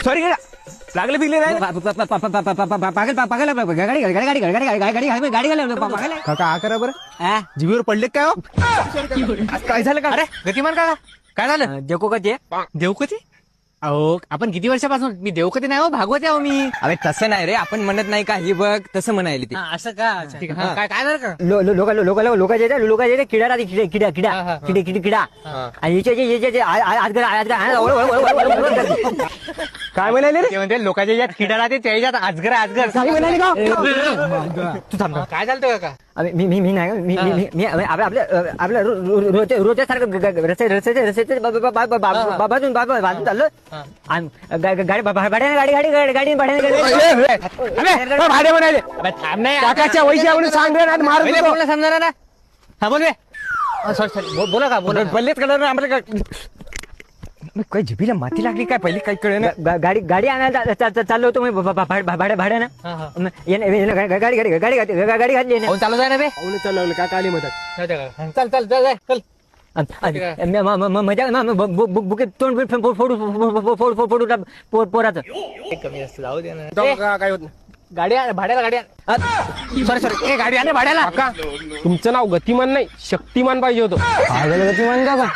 Sorry लागले बिगले नाही काका करा बरं जीवीवर पडले काय काय झालं का? अरे गतिमान काका काय झालं देखो का ते देवकती अहो आपण किती वर्षापासून मी देवकती नाही हो भागवते आहो मी अरे तसं नाही रे आपण म्हणत नाही का ही बघ तसं म्हणायला ते असं का ठीक आहे काय काय झालं का लोकांचे किडा राहते किडा आणि काय म्हणाले रे? ते म्हणते लोकांच्या यात किडा राहते त्याच्यात आजगर आजगर काय म्हणाले का? तू थांब काय झालं काका मी नाही आपल्या रोजच्या सारखं बाजून चाललो गाडी भाडे म्हणाले थांब नाही काकाच्या वैशी म्हणून सांग रे नाही मार बोला समजा ना हा बोल सॉरी बोला का बोला बल्लेच कलर आम्हाला काय जिभीला माती लागली काय पहिली काही कळे ना गाडी आणायला चाललो होतो भाड्यानं गाडी घातली फोन चालू आहे ना बे चालवलं का काली मदत चल चल चल चल मजा बुके तोंड फोडू पोराचं कमी असतं जाऊ दे ना काय होत गाडी भाड्याला गाडी सॉरी गाडी आणे भाड्याला काका तुमचं नाव गतिमान नाही शक्तिमान पाहिजे होतं गतिमान का